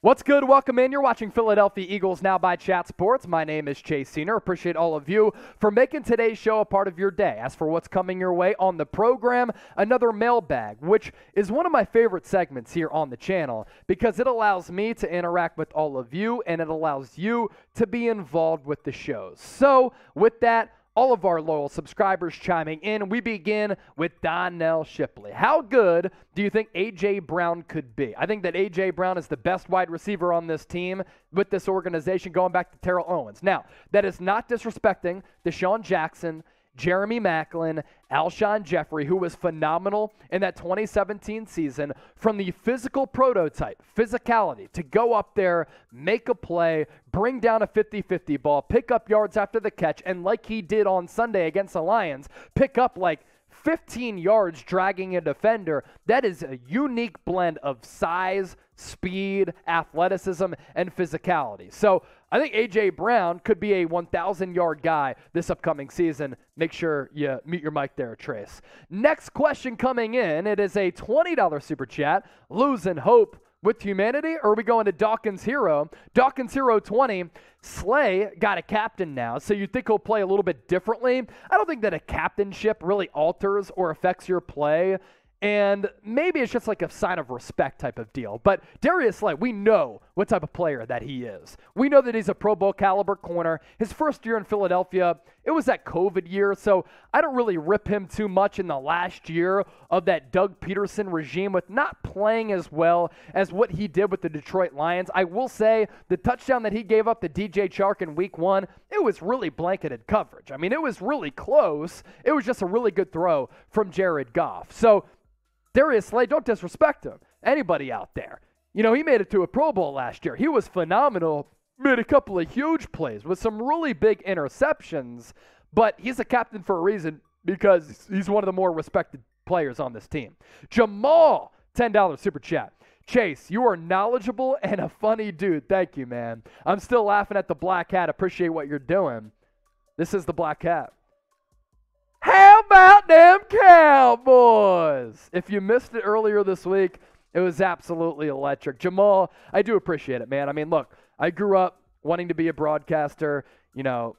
What's good? Welcome in. You're watching Philadelphia Eagles Now by Chat Sports. My name is Chase Senior. Appreciate all of you for making today's show a part of your day. As for what's coming your way on the program, another mailbag, which is one of my favorite segments here on the channel because it allows me to interact with all of you and it allows you to be involved with the shows. So with that, all of our loyal subscribers chiming in. We begin with Donnell Shipley. How good do you think A.J. Brown could be? I think that A.J. Brown is the best wide receiver on this team with this organization going back to Terrell Owens. Now, that is not disrespecting Deshaun Jackson, Jeremy Maclin, Alshon Jeffrey, who was phenomenal in that 2017 season, from the physical prototype, physicality, to go up there, make a play, bring down a 50-50 ball, pick up yards after the catch, and like he did on Sunday against the Lions, pick up like 15 yards dragging a defender. That is a unique blend of size, speed, athleticism, and physicality. So I think A.J. Brown could be a 1,000-yard guy this upcoming season. Make sure you mute your mic there, Trace. Next question coming in. It is a $20 super chat. Losing hope with humanity, or are we going to Dawkins Hero? Dawkins Hero 20. Slay got a captain now, so you think he'll play a little bit differently. I don't think that a captainship really alters or affects your play. And maybe it's just like a sign of respect type of deal. But Darius Slay, we know what type of player that he is. We know that he's a Pro Bowl caliber corner. His first year in Philadelphia, it was that COVID year, so I don't really rip him too much in the last year of that Doug Peterson regime with not playing as well as what he did with the Detroit Lions. I will say the touchdown that he gave up to DJ Chark in week 1, it was really blanketed coverage. I mean, it was really close. It was just a really good throw from Jared Goff. So Darius Slay, don't disrespect him. Anybody out there. You know, he made it to a Pro Bowl last year. He was phenomenal, made a couple of huge plays with some really big interceptions, but he's a captain for a reason because he's one of the more respected players on this team. Jamal, $10 super chat. Chase, you are knowledgeable and a funny dude. Thank you, man. I'm still laughing at the black hat. Appreciate what you're doing. This is the black hat. How about them Cowboys? If you missed it earlier this week, it was absolutely electric. Jamal, I do appreciate it, man. I mean, look, I grew up wanting to be a broadcaster,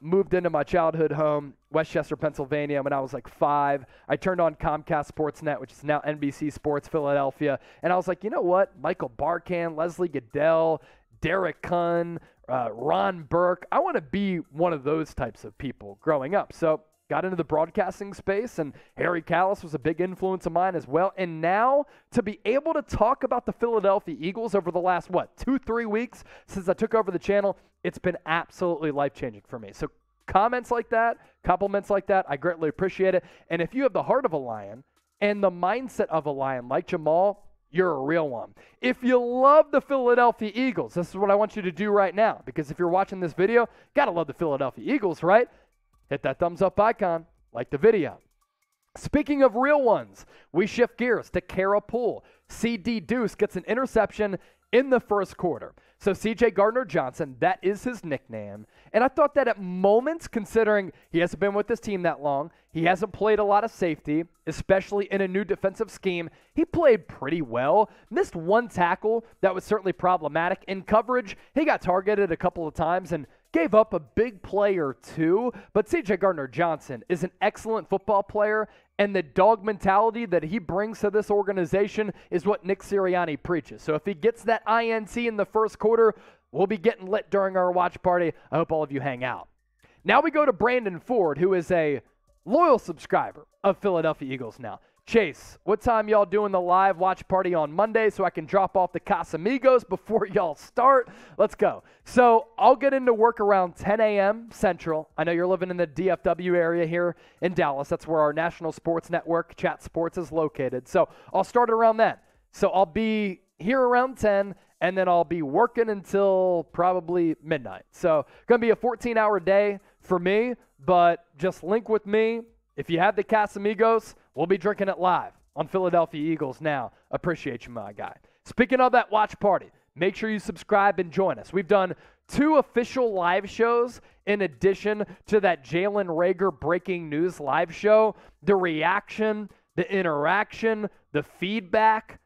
moved into my childhood home, Westchester, Pennsylvania, when I was like 5. I turned on Comcast Sportsnet, which is now NBC Sports Philadelphia, and I was like, you know what? Michael Barkan, Leslie Goodell, Derek Kunn, Ron Burke. I want to be one of those types of people growing up. So got into the broadcasting space, and Harry Callis was a big influence of mine as well. And now to be able to talk about the Philadelphia Eagles over the last, 2-3 weeks since I took over the channel, it's been absolutely life-changing for me. So comments like that, compliments like that, I greatly appreciate it. And if you have the heart of a lion and the mindset of a lion like Jamal, you're a real one. If you love the Philadelphia Eagles, this is what I want you to do right now, because if you're watching this video, gotta love the Philadelphia Eagles, right? Hit that thumbs up icon, like the video. Speaking of real ones, we shift gears to Kara Poole. CD Deuce gets an interception in the first quarter. So CJ Gardner-Johnson, that is his nickname. And I thought that at moments, considering he hasn't been with this team that long, he hasn't played a lot of safety, especially in a new defensive scheme, he played pretty well. Missed one tackle that was certainly problematic. In coverage, he got targeted a couple of times and gave up a big play or two, but CJ Gardner-Johnson is an excellent football player, and the dog mentality that he brings to this organization is what Nick Sirianni preaches. So if he gets that INT in the first quarter, we'll be getting lit during our watch party. I hope all of you hang out. Now we go to Brandon Ford, who is a loyal subscriber of Philadelphia Eagles now. Chase, what time y'all doing the live watch party on Monday so I can drop off the Casamigos before y'all start? Let's go. So I'll get into work around 10 a.m. Central. I know you're living in the DFW area here in Dallas. That's where our national sports network, Chat Sports, is located. So I'll start around then. So I'll be here around 10, and then I'll be working until probably midnight. So going to be a 14-hour day for me, but just link with me. If you have the Casamigos, we'll be drinking it live on Philadelphia Eagles Now. Appreciate you, my guy. Speaking of that watch party, make sure you subscribe and join us. We've done 2 official live shows in addition to that Jalen Reagor breaking news live show. The reaction, the interaction, the feedback,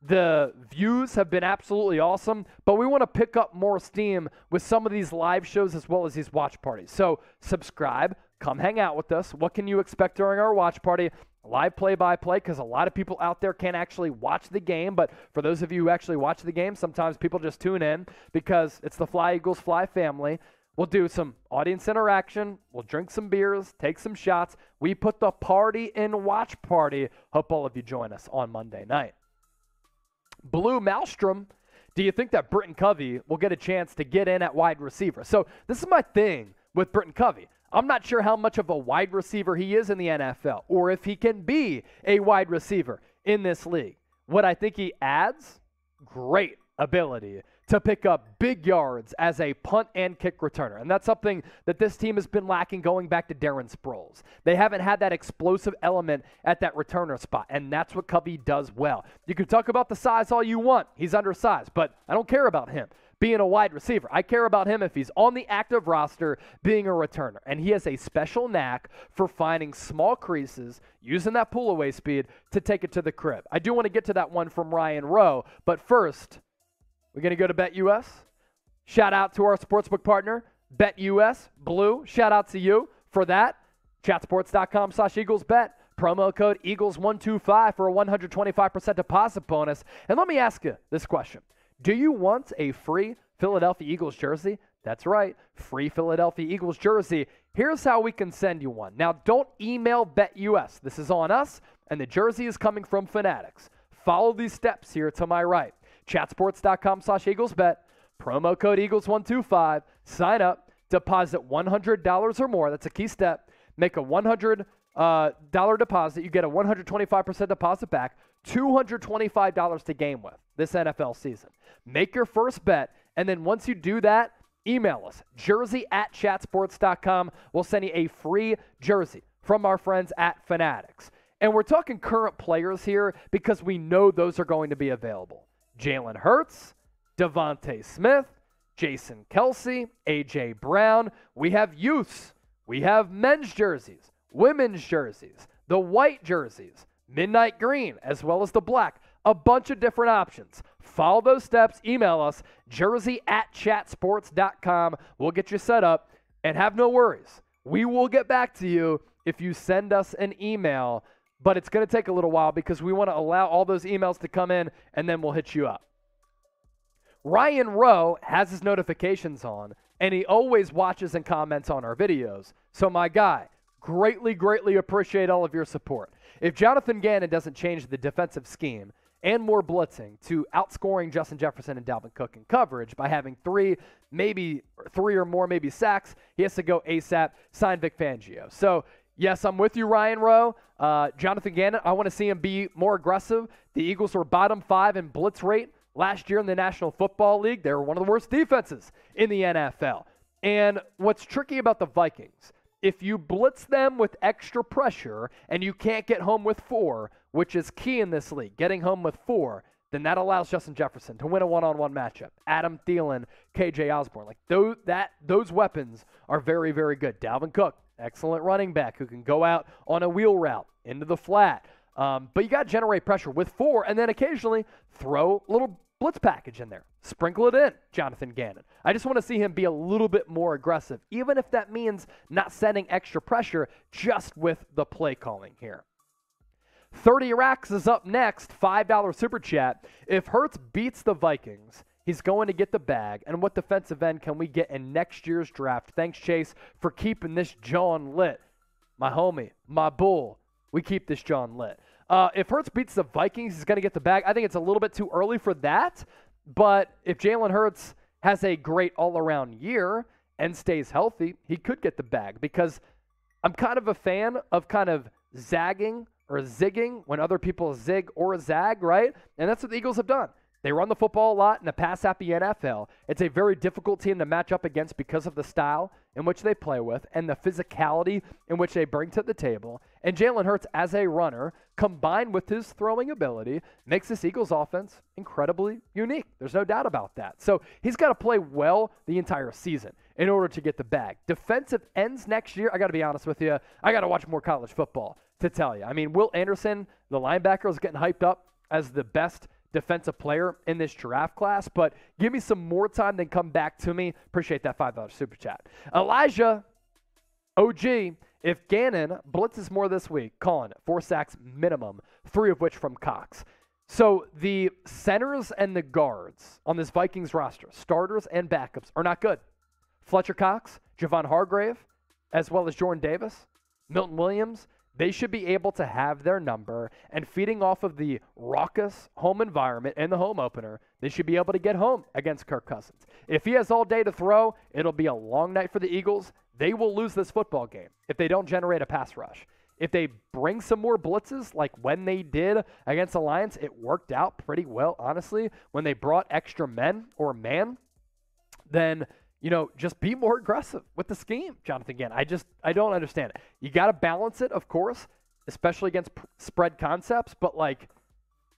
The views have been absolutely awesome, but we want to pick up more steam with some of these live shows as well as these watch parties. So subscribe, come hang out with us. What can you expect during our watch party? Live play-by-play, because a lot of people out there can't actually watch the game, but for those of you who actually watch the game, sometimes people just tune in because it's the Fly Eagles Fly family. We'll do some audience interaction. We'll drink some beers, take some shots. We put the party in watch party. Hope all of you join us on Monday night. Blue Maelstrom, do you think that Britain Covey will get a chance to get in at wide receiver? So this is my thing with Britain Covey. I'm not sure how much of a wide receiver he is in the NFL or if he can be a wide receiver in this league. What I think he adds, great ability to pick up big yards as a punt and kick returner. And that's something that this team has been lacking going back to Darren Sproles. They haven't had that explosive element at that returner spot, and that's what Covey does well. You can talk about the size all you want. He's undersized, but I don't care about him being a wide receiver. I care about him if he's on the active roster being a returner. And he has a special knack for finding small creases, using that pull-away speed to take it to the crib. I do want to get to that one from Ryan Rowe, but first, we're going to go to BetUS. Shout out to our sportsbook partner, BetUS. Blue, shout out to you for that. Chatsports.com/EaglesBet. Promo code Eagles125 for a 125% deposit bonus. And let me ask you this question. Do you want a free Philadelphia Eagles jersey? That's right, free Philadelphia Eagles jersey. Here's how we can send you one. Now, don't email BetUS. This is on us, and the jersey is coming from Fanatics. Follow these steps here to my right. Chatsports.com/EaglesBet. Promo code Eagles125. Sign up. Deposit $100 or more. That's a key step. Make a $100 deposit. You get a 125% deposit back. $225 to game with this NFL season. Make your first bet, and then once you do that, email us, jersey@chatsports.com. We'll send you a free jersey from our friends at Fanatics. And we're talking current players here because we know those are going to be available. Jalen Hurts, Devontae Smith, Jason Kelce, A.J. Brown. We have youths. We have men's jerseys, women's jerseys, the white jerseys, midnight green, as well as the black. A bunch of different options. Follow those steps. Email us, jersey@chatsports.com. We'll get you set up. And have no worries. We will get back to you if you send us an email. But it's going to take a little while because we want to allow all those emails to come in, and then we'll hit you up. Ryan Rowe has his notifications on, and he always watches and comments on our videos. So my guy, greatly appreciate all of your support. If Johnathan Gannon doesn't change the defensive scheme and more blitzing to outscoring Justin Jefferson and Dalvin Cook in coverage by having three or more sacks, he has to go ASAP, sign Vic Fangio. So, yes, I'm with you, Ryan Rowe. Johnathan Gannon, I want to see him be more aggressive. The Eagles were bottom 5 in blitz rate last year in the National Football League. They were one of the worst defenses in the NFL. And what's tricky about the Vikings, if you blitz them with extra pressure and you can't get home with 4, which is key in this league, getting home with 4, then that allows Justin Jefferson to win a one-on-one matchup. Adam Thielen, KJ Osborne. Like those weapons are very good. Dalvin Cook, excellent running back who can go out on a wheel route into the flat. But you got to generate pressure with 4 and then occasionally throw a little blitz package in there. Sprinkle it in, Johnathan Gannon. I just want to see him be a little bit more aggressive, even if that means not sending extra pressure, just with the play calling here. 30 Racks is up next, $5 super chat. If Hurts beats the Vikings, he's going to get the bag. And what defensive end can we get in next year's draft? Thanks, Chase, for keeping this John lit. My homie, my bull, we keep this John lit. If Hurts beats the Vikings, he's going to get the bag. I think it's a little bit too early for that. But if Jalen Hurts has a great all-around year and stays healthy, he could get the bag. Because I'm kind of a fan of kind of zagging or zigging when other people zig or zag, right? And that's what the Eagles have done. They run the football a lot in a pass-happy NFL. It's a very difficult team to match up against because of the style in which they play with and the physicality in which they bring to the table. And Jalen Hurts, as a runner, combined with his throwing ability, makes this Eagles offense incredibly unique. There's no doubt about that. So he's got to play well the entire season in order to get the bag. Defensive ends next year, I got to be honest with you, I got to watch more college football to tell you. I mean, Will Anderson, the linebacker, is getting hyped up as the best defensive player in this draft class, but give me some more time, then come back to me. Appreciate that $5 super chat. Elijah, OG, if Gannon blitzes more this week, calling it 4 sacks minimum, 3 of which from Cox. So the centers and the guards on this Vikings roster, starters and backups, are not good. Fletcher Cox, Javon Hargrave, as well as Jordan Davis, Milton Williams, they should be able to have their number, and feeding off of the raucous home environment and the home opener, they should be able to get home against Kirk Cousins. If he has all day to throw, it'll be a long night for the Eagles. They will lose this football game if they don't generate a pass rush. If they bring some more blitzes like when they did against the Lions, it worked out pretty well, honestly. When they brought extra men or man, then just be more aggressive with the scheme, Johnathan Gannon. I don't understand it. You got to balance it, of course, especially against spread concepts, but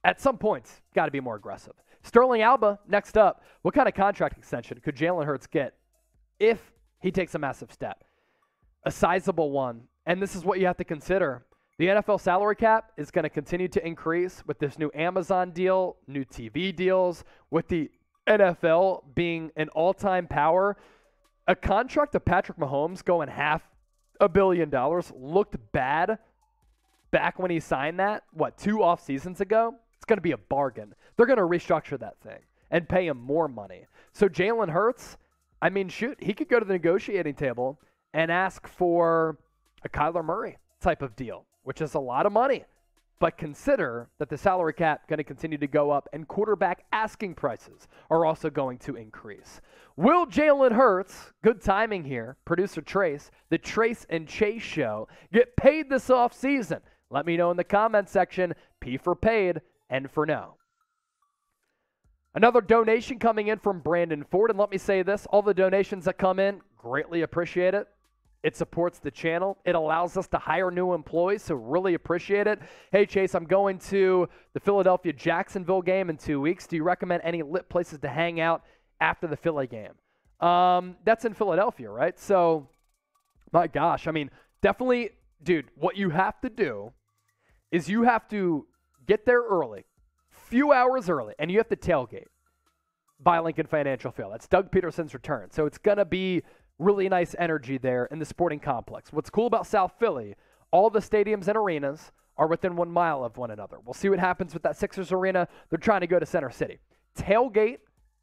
at some points, got to be more aggressive. Sterling Alba, next up. What kind of contract extension could Jalen Hurts get if he takes a massive step? A sizable one, and this is what you have to consider. The NFL salary cap is going to continue to increase with this new Amazon deal, new TV deals, with the NFL being an all-time power. A contract of Patrick Mahomes going $500 million looked bad back when he signed that, 2 off seasons ago? It's going to be a bargain. They're going to restructure that thing and pay him more money. So Jalen Hurts, he could go to the negotiating table and ask for a Kyler Murray type of deal, which is a lot of money. But consider that the salary cap is going to continue to go up, and quarterback asking prices are also going to increase. Will Jalen Hurts, good timing here, producer Trace, the Trace and Chase Show, get paid this offseason? Let me know in the comment section. P for paid, N for no. Another donation coming in from Brandon Ford, and let me say this, all the donations that come in, greatly appreciate it. It supports the channel. It allows us to hire new employees, so really appreciate it. Hey, Chase, I'm going to the Philadelphia-Jacksonville game in 2 weeks. Do you recommend any lit places to hang out after the Philly game? That's in Philadelphia, right? So, my gosh. Definitely, dude, what you have to do is you have to get there early, few hours early, and you have to tailgate by Lincoln Financial Field. That's Doug Peterson's return. So it's going to be really nice energy there in the sporting complex. What's cool about South Philly, all the stadiums and arenas are within 1 mile of one another. We'll see what happens with that Sixers arena. They're trying to go to Center City. Tailgate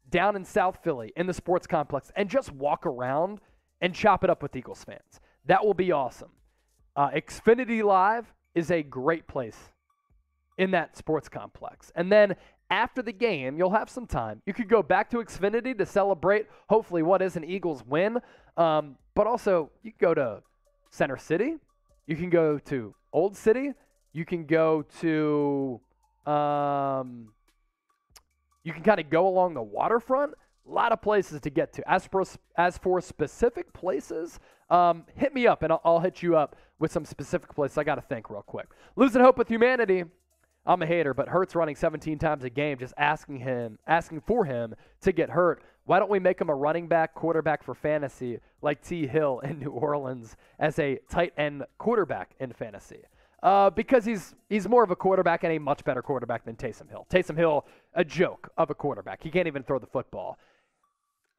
down in South Philly in the sports complex and just walk around and chop it up with Eagles fans. That will be awesome. Xfinity Live is a great place in that sports complex. And then after the game, you'll have some time. You could go back to Xfinity to celebrate, hopefully, what is an Eagles win. But also, you can go to Center City. You can go to Old City. You can go to you can kind of go along the waterfront. A lot of places to get to. As for specific places, hit me up, and I'll hit you up with some specific places. I got to think real quick. Losing hope with humanity. I'm a hater, but Hurts running 17 times a game, just asking for him to get hurt. Why don't we make him a running back, quarterback for fantasy, like T. Hill in New Orleans as a tight end quarterback in fantasy? Because he's more of a quarterback and a much better quarterback than Taysom Hill. Taysom Hill, a joke of a quarterback. He can't even throw the football.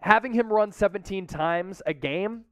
Having him run 17 times a game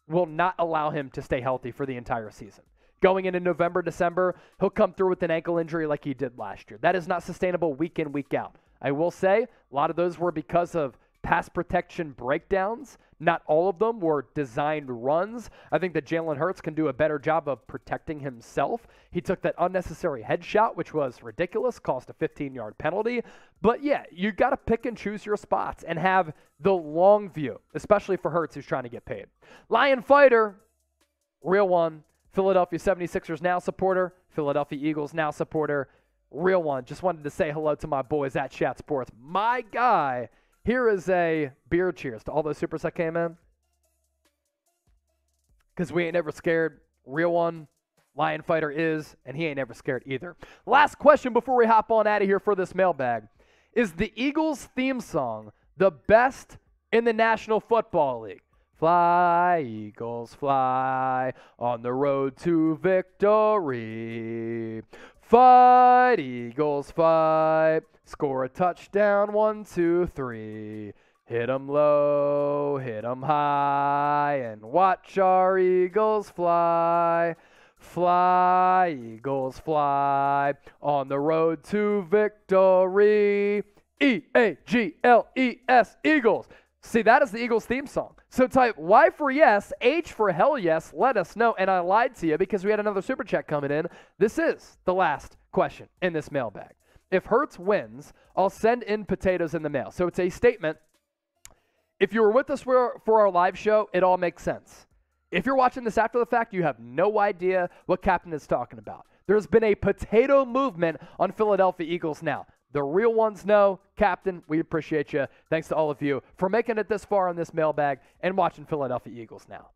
will not allow him to stay healthy for the entire season. Going into November, December, he'll come through with an ankle injury like he did last year. That is not sustainable week in, week out. I will say a lot of those were because of pass protection breakdowns. Not all of them were designed runs. I think that Jalen Hurts can do a better job of protecting himself. He took that unnecessary headshot, which was ridiculous, cost a 15-yard penalty. But yeah, you got to pick and choose your spots and have the long view, especially for Hurts who's trying to get paid. Lion Fighter, real one. Philadelphia 76ers now supporter, Philadelphia Eagles now supporter, real one. Just wanted to say hello to my boys at Chat Sports. My guy, here is a beer cheers to all those supers that came in. Because we ain't never scared. Real one, Lion Fighter is, and he ain't never scared either. Last question before we hop on out of here for this mailbag. Is the Eagles theme song the best in the National Football League? Fly, Eagles, fly, on the road to victory. Fight, Eagles, fight. Score a touchdown, 1, 2, 3. Hit 'em low, hit 'em high, and watch our Eagles fly. Fly, Eagles, fly. On the road to victory. E-A-G-L-E-S, Eagles. See, that is the Eagles theme song. So type Y for yes, H for hell yes, let us know. And I lied to you because we had another super chat coming in. This is the last question in this mailbag. If Hurts wins, I'll send in potatoes in the mail. So it's a statement. If you were with us for our live show, it all makes sense. If you're watching this after the fact, you have no idea what Captain is talking about. There's been a potato movement on Philadelphia Eagles now. The real ones know. Captain, we appreciate you. Thanks to all of you for making it this far on this mailbag and watching Philadelphia Eagles now.